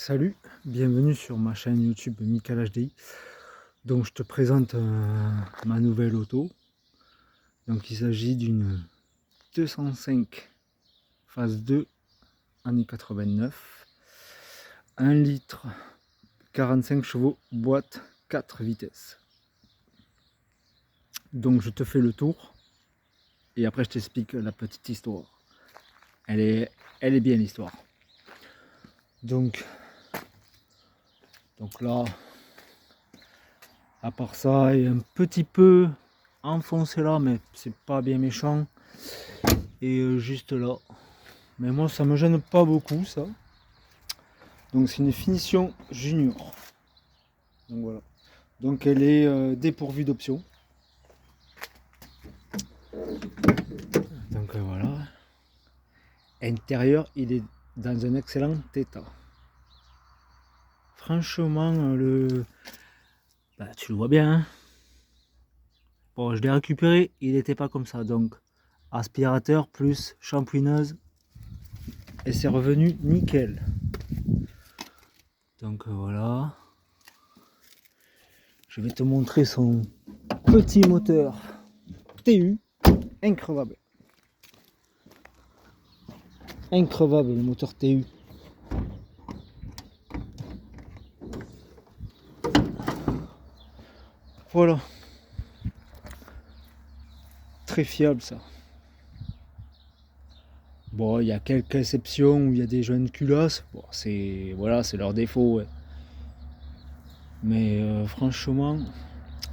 Salut, bienvenue sur ma chaîne YouTube Michael HDI. Donc je te présente ma nouvelle auto. Donc il s'agit d'une 205 phase 2 année 89, 1 litre, 45 chevaux, boîte 4 vitesses. Donc je te fais le tour et après je t'explique la petite histoire. Elle est bien l'histoire. Donc là, à part ça, il est un petit peu enfoncé là, mais c'est pas bien méchant. Et juste là. Mais moi, ça me gêne pas beaucoup, ça. Donc c'est une finition junior. Donc voilà. Donc elle est dépourvue d'options. Donc voilà. Intérieur, il est dans un excellent état. Franchement, tu le vois bien. Hein. Bon, je l'ai récupéré, il n'était pas comme ça. Donc aspirateur plus shampouineuse. Et c'est revenu nickel. Donc voilà. Je vais te montrer son petit moteur TU. Increvable. Increvable le moteur TU. Voilà. Très fiable ça. Bon, il y a quelques exceptions où il y a des jeunes culasses. Bon, c'est voilà, c'est leur défaut. Ouais. Mais franchement,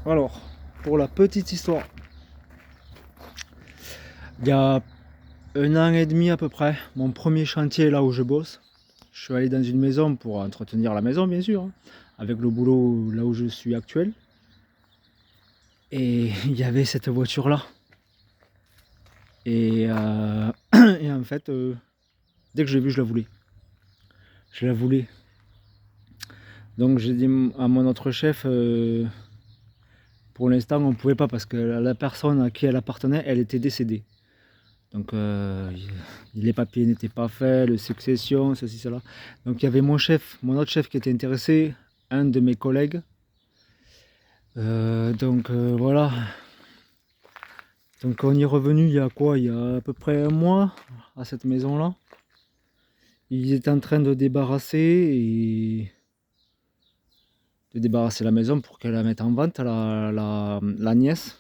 alors pour la petite histoire, il y a 1 an et demi à peu près, mon premier chantier là où je bosse, je suis allé dans une maison pour entretenir la maison bien sûr, hein, avec le boulot là où je suis actuel. Et il y avait cette voiture là. Et, et en fait, dès que je l'ai vue, je la voulais. Je la voulais. Donc j'ai dit à mon autre chef, pour l'instant on ne pouvait pas parce que la personne à qui elle appartenait, elle était décédée. Donc les papiers n'étaient pas faits, le succession, ceci, cela. Donc il y avait mon chef, mon autre chef qui était intéressé, un de mes collègues. Voilà. Donc on y est revenu il y a quoi? Il y a à peu près un mois à cette maison-là. Ils étaient en train de débarrasser la maison pour qu'elle la mette en vente, la nièce.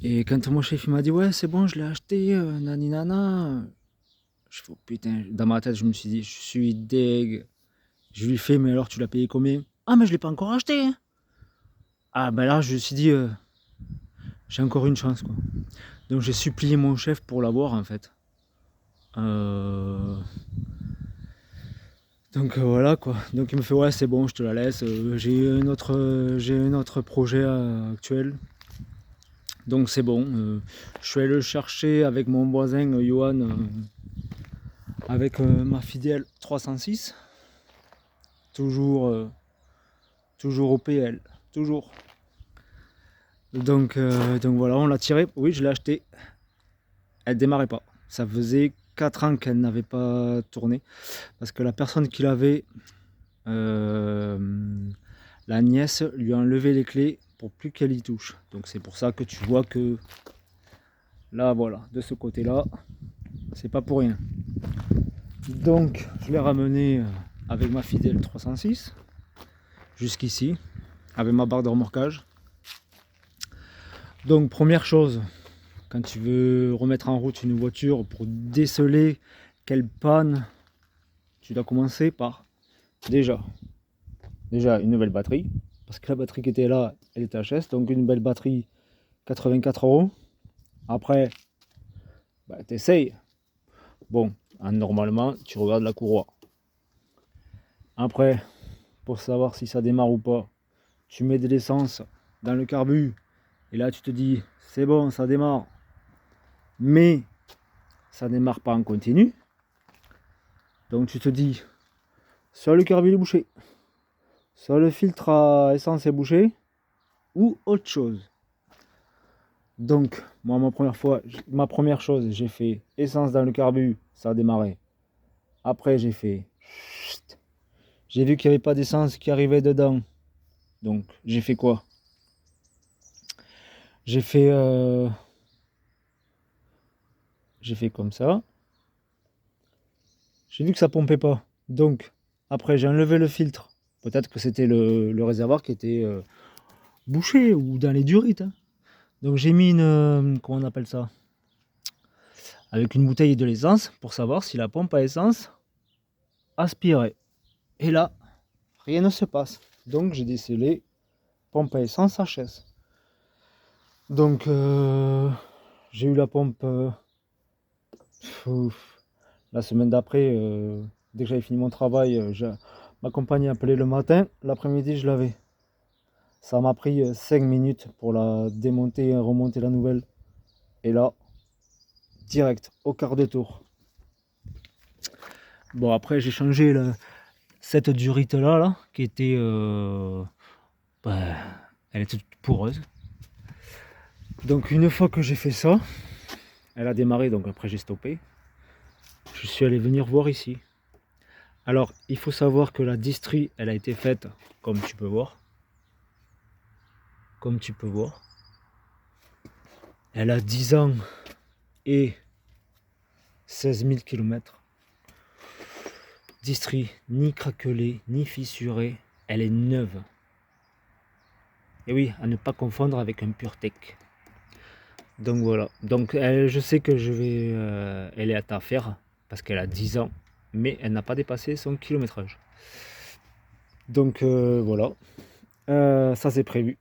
Et quand mon chef m'a dit ouais c'est bon je l'ai acheté, nani nana, je fais oh, putain, dans ma tête je me suis dit je suis deg. Je lui fais mais alors tu l'as payé combien? Ah mais je l'ai pas encore acheté. Hein. Ah ben là je me suis dit j'ai encore une chance quoi. Donc j'ai supplié mon chef pour l'avoir en fait. Donc voilà quoi. Donc il me fait ouais c'est bon je te la laisse. J'ai un autre projet actuel. Donc c'est bon. Je suis allé le chercher avec mon voisin Johan avec ma fidèle 306. Toujours au PL. Toujours. Donc voilà, on l'a tiré. Oui, je l'ai acheté. Elle démarrait pas. Ça faisait 4 ans qu'elle n'avait pas tourné. Parce que la personne qui l'avait, la nièce, lui a enlevé les clés pour plus qu'elle y touche. Donc c'est pour ça que tu vois que là, voilà, de ce côté-là, c'est pas pour rien. Donc je l'ai ramené avec ma fidèle 306 jusqu'ici, avec ma barre de remorquage. Donc première chose, quand tu veux remettre en route une voiture pour déceler quelle panne, tu dois commencer par déjà une nouvelle batterie, parce que la batterie qui était là, elle était HS, donc une belle batterie 84 €. Après, tu essayes. Bon, normalement, tu regardes la courroie. Après, pour savoir si ça démarre ou pas, tu mets de l'essence dans le carbu, et là tu te dis, c'est bon, ça démarre, mais ça démarre pas en continu. Donc tu te dis, soit le carbu est bouché, soit le filtre à essence est bouché, ou autre chose. Donc moi ma première chose, j'ai fait essence dans le carbu, ça a démarré. Après j'ai fait J'ai vu qu'il n'y avait pas d'essence qui arrivait dedans. Donc j'ai fait quoi? J'ai fait comme ça. J'ai vu que ça pompait pas. Donc après j'ai enlevé le filtre. Peut-être que c'était le réservoir qui était bouché ou dans les durites, hein. Donc j'ai mis une, comment on appelle ça? Avec une bouteille de l'essence pour savoir si la pompe à essence aspirait. Et là, rien ne se passe. Donc j'ai décelé pompe à essence HS. Donc j'ai eu la pompe la semaine d'après, dès que j'avais fini mon travail, ma compagne a appelé le matin, l'après-midi je l'avais. Ça m'a pris 5 minutes pour la démonter et remonter la nouvelle. Et là, direct, au quart de tour. Bon, après j'ai changé cette durite là, qui était elle était toute poreuse. Donc une fois que j'ai fait ça, elle a démarré, donc après j'ai stoppé. Je suis allé venir voir ici. Alors il faut savoir que la distrie, elle a été faite comme tu peux voir. Comme tu peux voir. Elle a 10 ans et 16 000 km. Distrie ni craquelée, ni fissurée. Elle est neuve. Et oui, à ne pas confondre avec un PureTech. Donc voilà. Donc je sais que elle est à faire parce qu'elle a 10 ans. Mais elle n'a pas dépassé son kilométrage. Donc voilà. Ça c'est prévu.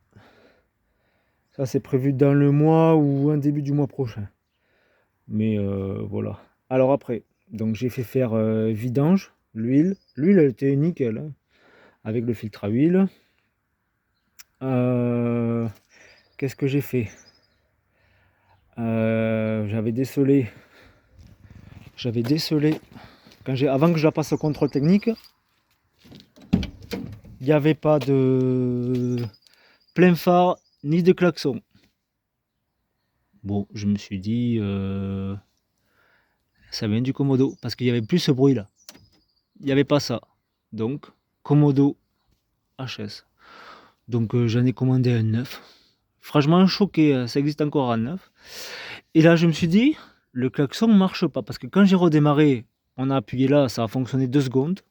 Ça c'est prévu dans le mois ou un début du mois prochain. Mais voilà. Alors après, donc j'ai fait faire vidange, l'huile. L'huile elle était nickel, hein, avec le filtre à huile. Qu'est-ce que j'ai fait? J'avais décelé avant que je la passe au contrôle technique. Il n'y avait pas de plein phare ni de klaxon. Bon, je me suis dit ça vient du Komodo parce qu'il n'y avait plus ce bruit là. Il n'y avait pas ça. Donc Komodo HS. Donc j'en ai commandé un neuf. Franchement choqué, ça existe encore en neuf. Et là je me suis dit, le klaxon ne marche pas. Parce que quand j'ai redémarré, on a appuyé là, ça a fonctionné 2 secondes.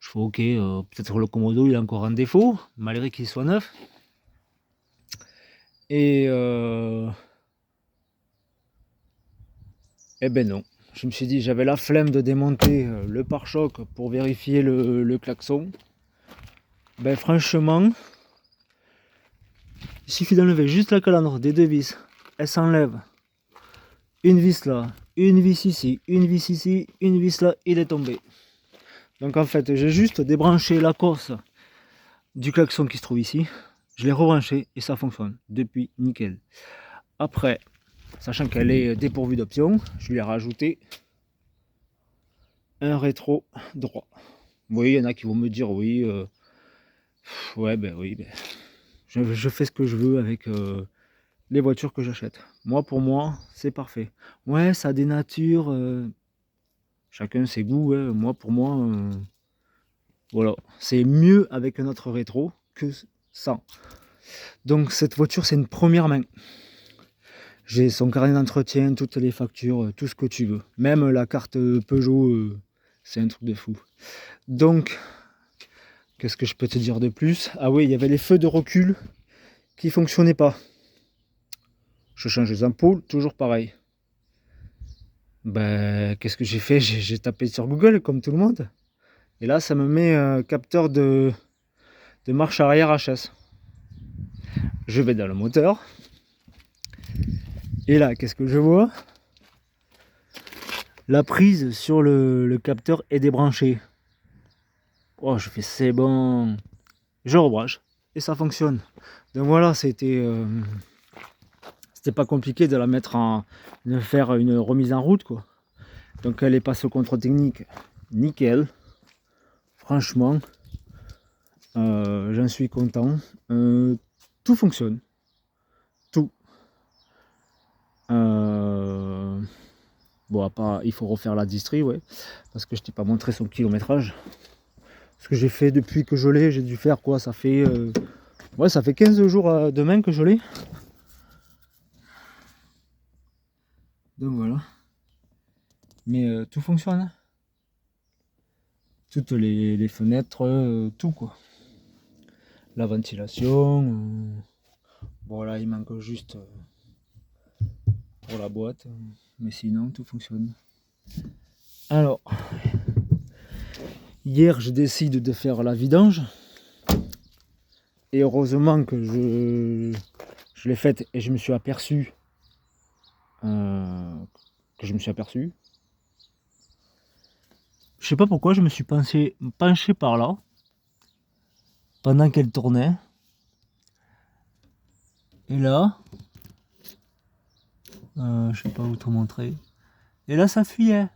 Je fais ok, peut-être le Komodo il est encore en défaut, malgré qu'il soit neuf. Et eh ben non. Je me suis dit, j'avais la flemme de démonter le pare-choc pour vérifier le klaxon. Ben franchement, il suffit d'enlever juste la calandre des 2 vis. Elle s'enlève. Une vis là, une vis ici, une vis ici, une vis là, il est tombé. Donc en fait, j'ai juste débranché la course du klaxon qui se trouve ici. Je l'ai rebranché et ça fonctionne depuis nickel. Après, sachant qu'elle est dépourvue d'options, je lui ai rajouté un rétro droit. Oui, il y en a qui vont me dire oui, ouais, ben oui, ben, je fais ce que je veux avec les voitures que j'achète. Pour moi, c'est parfait. Ouais, ça dénature. Chacun ses goûts. Ouais. Pour moi, voilà, c'est mieux avec un autre rétro que sans. Donc cette voiture, c'est une première main. J'ai son carnet d'entretien, toutes les factures, tout ce que tu veux. Même la carte Peugeot, c'est un truc de fou. Donc, qu'est-ce que je peux te dire de plus? Ah oui, il y avait les feux de recul qui fonctionnaient pas. Je change les ampoules, toujours pareil. Ben, qu'est-ce que j'ai fait? J'ai tapé sur Google comme tout le monde. Et là, ça me met un capteur de marche arrière HS. Je vais dans le moteur. Et là, qu'est-ce que je vois? La prise sur le capteur est débranchée. Oh, je fais c'est bon. Je rebranche et ça fonctionne. Donc voilà, c'était pas compliqué de la mettre de faire une remise en route quoi. Donc elle est passée au contrôle technique, nickel. Franchement, j'en suis content. Tout fonctionne, tout. Bon, à part, il faut refaire la distrie, ouais, parce que je t'ai pas montré son kilométrage. Ce que j'ai fait depuis que je l'ai, j'ai dû faire quoi? Ça fait ouais, ça fait 15 jours demain que je l'ai. Donc voilà. Mais tout fonctionne. Toutes les fenêtres, tout quoi. La ventilation. Bon là il manque juste pour la boîte. Mais sinon tout fonctionne. Alors, hier je décide de faire la vidange. Et heureusement que je l'ai faite et je me suis aperçu que je me suis aperçu. Je sais pas pourquoi je me suis penché par là pendant qu'elle tournait. Et là, je sais pas où te montrer. Et là ça fuyait.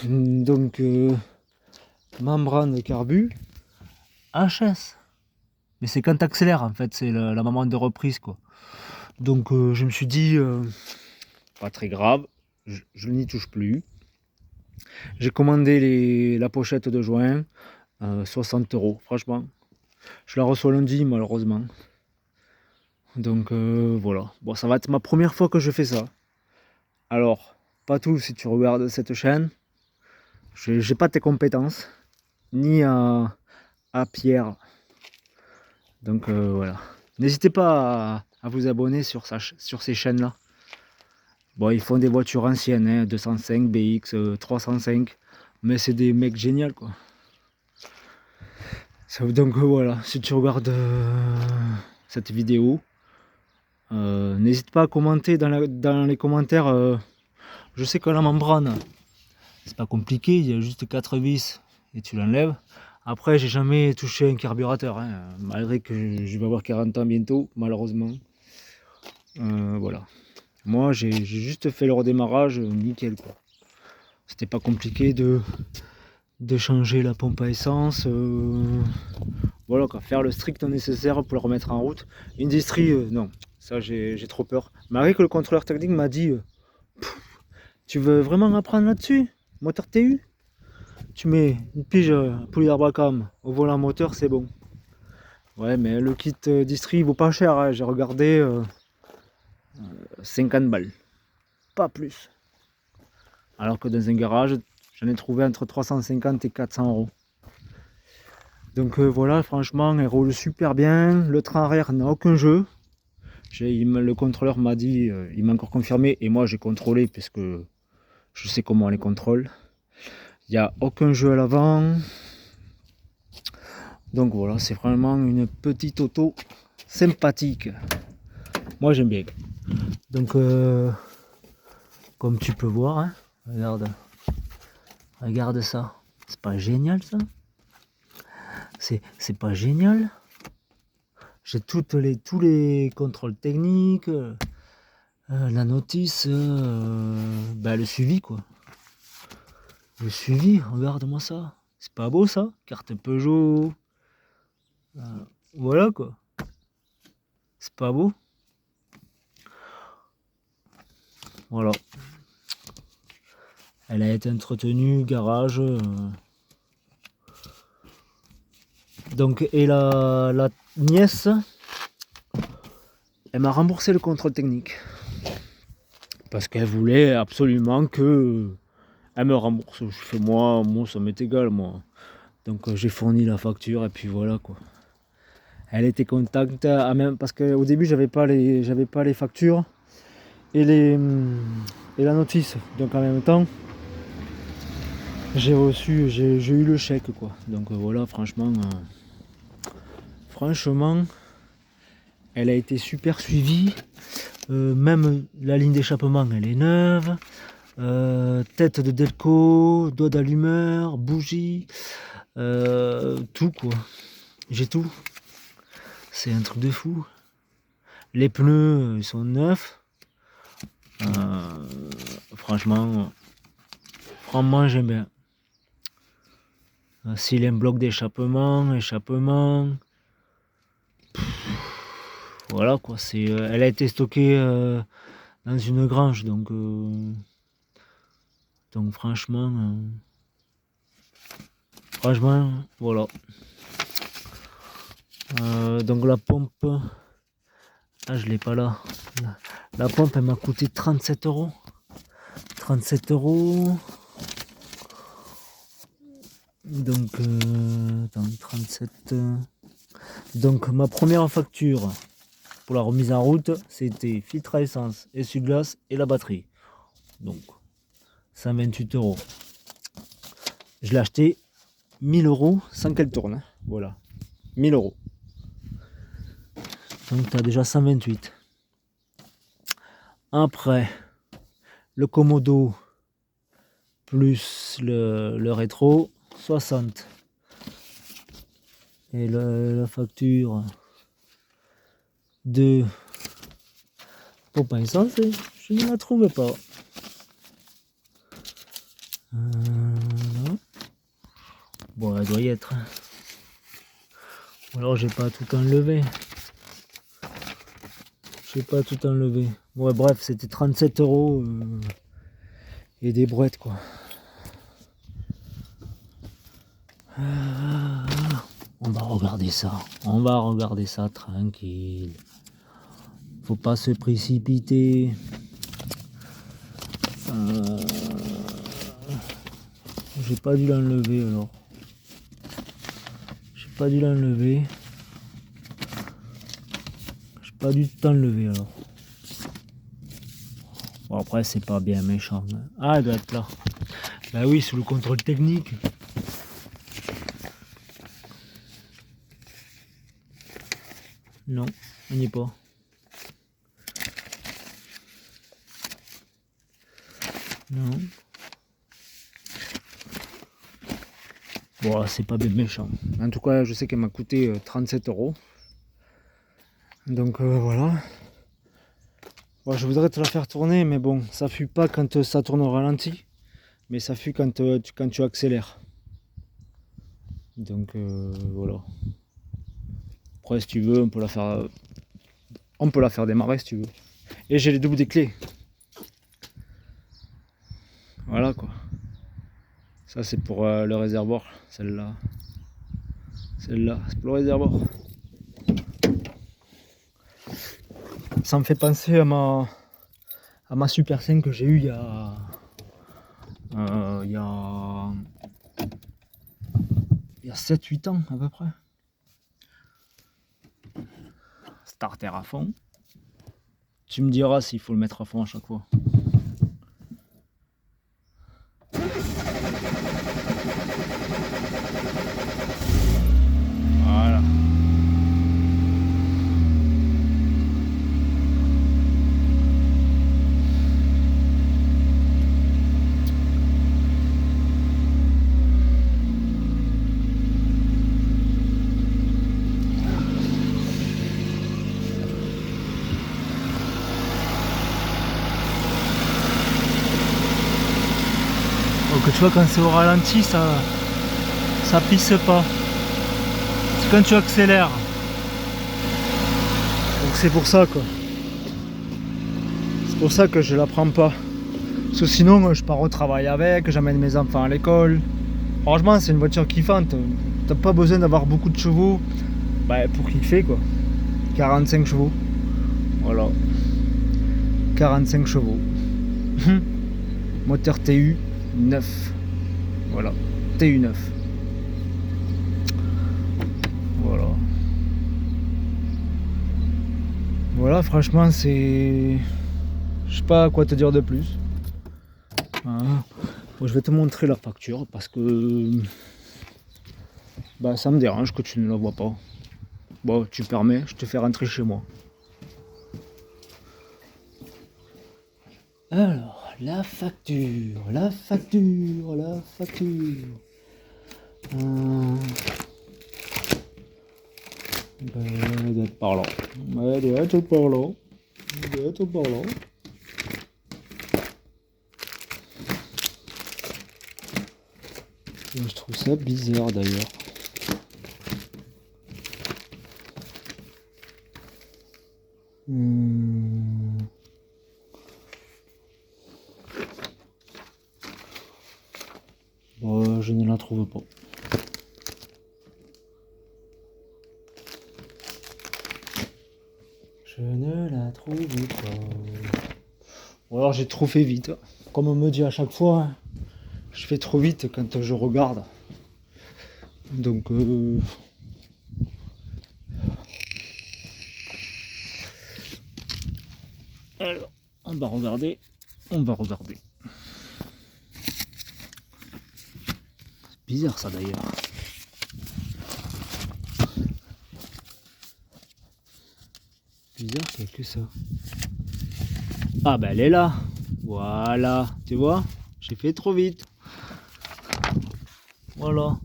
Donc membrane de carbu, HS. Mais c'est quand t'accélères en fait, c'est la membrane de reprise quoi. Donc je me suis dit, pas très grave, je n'y touche plus. J'ai commandé la pochette de joint, 60 €, franchement. Je la reçois lundi malheureusement. Donc voilà, bon ça va être ma première fois que je fais ça. Alors, pas tout si tu regardes cette chaîne, j'ai pas tes compétences, ni à Pierre. Donc voilà. N'hésitez pas à vous abonner sur ces chaînes-là. Bon, ils font des voitures anciennes, hein, 205, BX, 305. Mais c'est des mecs géniaux, quoi. Donc voilà, si tu regardes cette vidéo, n'hésite pas à commenter dans les commentaires. Je sais que la membrane, c'est pas compliqué, il y a juste 4 vis et tu l'enlèves. Après, j'ai jamais touché un carburateur, hein, malgré que je vais avoir 40 ans bientôt, malheureusement. Voilà. Moi, j'ai juste fait le redémarrage, nickel, quoi. C'était pas compliqué de changer la pompe à essence. Voilà, quoi. Faire le strict nécessaire pour le remettre en route. Industrie, non. Ça, j'ai trop peur. Malgré que le contrôleur technique m'a dit tu veux vraiment apprendre là-dessus? Moteur TU? Tu mets une pige poulie d'Abracam au volant moteur, c'est bon. Ouais, mais le kit distri il vaut pas cher, hein. J'ai regardé 50 balles, pas plus. Alors que dans un garage, j'en ai trouvé entre 350 et 400 €. Donc voilà, franchement, elle roule super bien. Le train arrière n'a aucun jeu. Le contrôleur m'a dit, il m'a encore confirmé, et moi j'ai contrôlé puisque je sais comment on les contrôle. Il n'y a aucun jeu à l'avant. Donc voilà, c'est vraiment une petite auto sympathique. Moi j'aime bien. Donc comme tu peux voir, hein, regarde ça. C'est pas génial ça? C'est pas génial? J'ai tous les contrôles techniques, la notice, le suivi quoi. Le suivi, regarde-moi ça. C'est pas beau ça? Carte Peugeot. Voilà quoi. C'est pas beau? Voilà. Elle a été entretenue, garage. Donc, et la nièce, elle m'a remboursé le contrôle technique. Parce qu'elle voulait absolument que elle me rembourse. Je fais moi ça m'est égal moi. Donc j'ai fourni la facture et puis voilà quoi. Elle était contente, même parce qu'au début j'avais pas les factures et la notice. Donc en même temps j'ai eu le chèque quoi. Donc voilà, franchement elle a été super suivie. Même la ligne d'échappement elle est neuve. Tête de Delco, doigt d'allumeur, bougie, tout quoi. J'ai tout. C'est un truc de fou. Les pneus ils sont neufs. Franchement j'aime bien. S'il y a un bloc d'échappement, voilà quoi. Elle a été stockée dans une grange, donc Donc franchement, voilà. Donc la pompe, ah je l'ai pas là. La pompe elle m'a coûté 37 euros. 37 euros. Donc, attends, 37. Donc ma première facture pour la remise en route, c'était filtre à essence, essuie-glace et la batterie. Donc 128 euros. Je l'ai acheté 1000 euros sans qu'elle tourne. Voilà, 1000 euros. Donc tu as déjà 128. Après, le Komodo plus le rétro, 60. Et la facture de pompe à essence, je ne la trouve pas. Bon, elle doit y être. Ou alors j'ai pas tout enlevé. Ouais, bref, c'était 37 euros et des brouettes quoi. On va regarder ça tranquille. Faut pas se précipiter. J'ai pas dû l'enlever alors. J'ai pas dû t'enlever alors. Bon après c'est pas bien méchant. Ah elle doit être là. Bah oui, sous le contrôle technique. Non, on n'y est pas. Non. Bon, c'est pas bien méchant. En tout cas, je sais qu'elle m'a coûté 37 euros. Donc voilà. Bon, je voudrais te la faire tourner, mais bon, ça fuit pas quand ça tourne au ralenti, mais ça fuit quand tu accélères. Donc voilà. Après, si tu veux, on peut la faire démarrer si tu veux. Et j'ai les doubles des clés. Voilà quoi. Ça c'est pour le réservoir, celle-là. Celle-là, c'est pour le réservoir. Ça me fait penser à ma Super 5 que j'ai eu il y a 7-8 ans à peu près. Starter à fond. Tu me diras s'il faut le mettre à fond à chaque fois. Voilà. Donc tu vois quand c'est au ralenti ça pisse pas. C'est quand tu accélères. Donc c'est pour ça quoi. C'est pour ça que je la prends pas. Parce que sinon je pars au travail avec, j'amène mes enfants à l'école. Franchement c'est une voiture kiffante. T'as pas besoin d'avoir beaucoup de chevaux pour kiffer quoi. 45 chevaux. Voilà. 45 chevaux. Moteur TU 9. Voilà. TU 9. Voilà. Voilà, franchement, c'est... Je sais pas quoi te dire de plus. Bon, je vais te montrer la facture parce que... ça me dérange que tu ne la vois pas. Bon, tu permets, je te fais rentrer chez moi. Alors, la facture. Elle doit être par là. Je trouve ça bizarre d'ailleurs. Je ne la trouve pas. Je ne la trouve pas. Ou alors j'ai trop fait vite. Comme on me dit à chaque fois, hein, je fais trop vite quand je regarde. Donc alors, on va regarder. C'est bizarre ça d'ailleurs. Bizarre, qu'il n'y a que ça. Ah ben elle est là. Voilà, tu vois, j'ai fait trop vite. Voilà.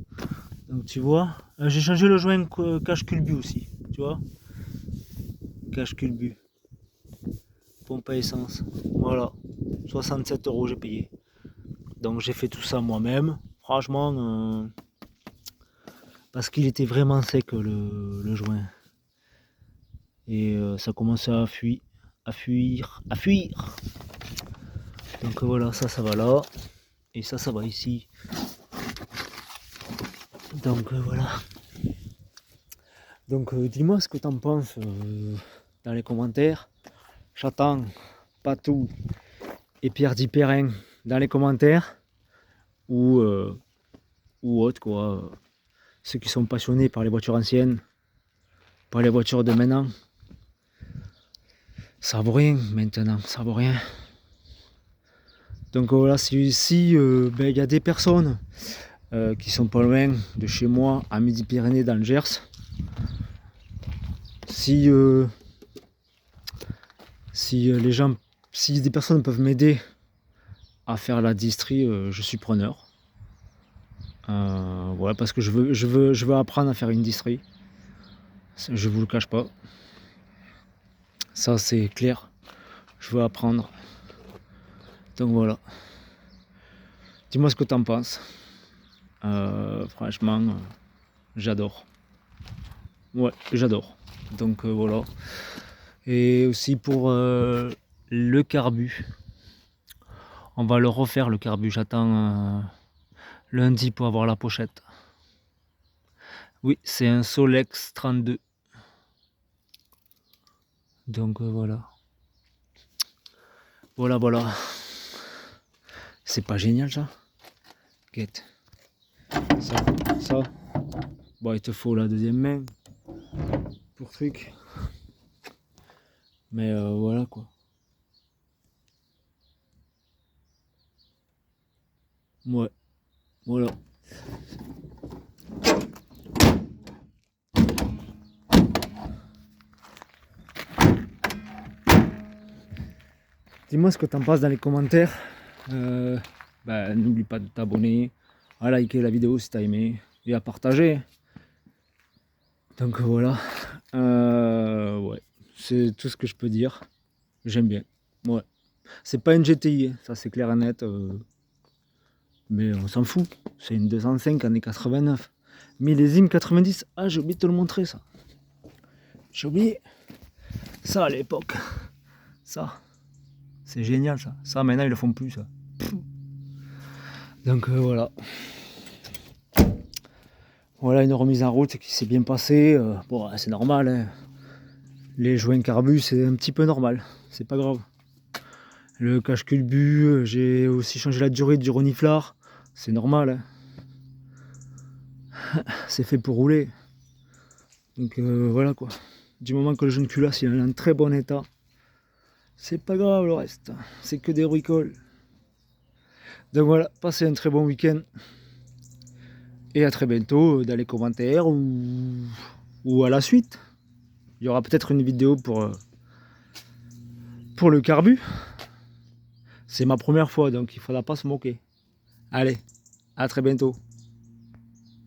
Donc tu vois, j'ai changé le joint cache-culbu aussi, tu vois. Cache-culbu. Pompe à essence. Voilà. 67 € j'ai payé. Donc j'ai fait tout ça moi-même. Franchement, parce qu'il était vraiment sec le joint. Et ça commençait à fuir. Donc voilà, ça va là. Et ça va ici. Donc voilà. Donc dis-moi ce que t'en penses dans les commentaires. J'attends Patou et Pierre Dipérin dans les commentaires. Ou autre quoi. Ceux qui sont passionnés par les voitures anciennes, par les voitures de maintenant. Ça vaut rien maintenant, ça vaut rien. Donc voilà, si y a des personnes qui sont pas loin de chez moi, à Midi-Pyrénées dans le Gers, si des personnes peuvent m'aider à faire la distri, je suis preneur. Ouais, parce que je veux apprendre à faire une distri. Je vous le cache pas. Ça c'est clair. Je veux apprendre. Donc voilà. Dis-moi ce que t'en penses. Franchement, j'adore. Ouais, j'adore. Donc voilà. Et aussi pour le carbu. On va le refaire le carbu. J'attends lundi pour avoir la pochette. Oui, c'est un Solex 32. Donc voilà. Voilà. C'est pas génial ça? Quête. Ça. Bon, il te faut la deuxième main pour truc. Mais voilà quoi. Ouais. Voilà. Dis-moi ce que t'en penses dans les commentaires. N'oublie pas de t'abonner, à liker la vidéo si t'as aimé et à partager. Donc voilà. Ouais. C'est tout ce que je peux dire. J'aime bien. Ouais. C'est pas une GTI, ça c'est clair et net. Mais on s'en fout. C'est une 205 année 89. Millésime 90. Ah, j'ai oublié de te le montrer ça. J'ai oublié. Ça à l'époque. Ça. C'est génial ça. Ça maintenant ils le font plus ça. Donc voilà. Voilà une remise en route qui s'est bien passée. Bon, c'est normal. Hein. Les joints carbu, c'est un petit peu normal. C'est pas grave. Le cache-culbu, j'ai aussi changé la durée du reniflard. C'est normal. Hein. C'est fait pour rouler. Donc voilà quoi. Du moment que le jeune culasse il est en très bon état, c'est pas grave le reste. C'est que des bricoles. Donc voilà, passez un très bon week-end. Et à très bientôt dans les commentaires ou à la suite. Il y aura peut-être une vidéo pour le carbu. C'est ma première fois, donc il ne faudra pas se moquer. Allez, à très bientôt.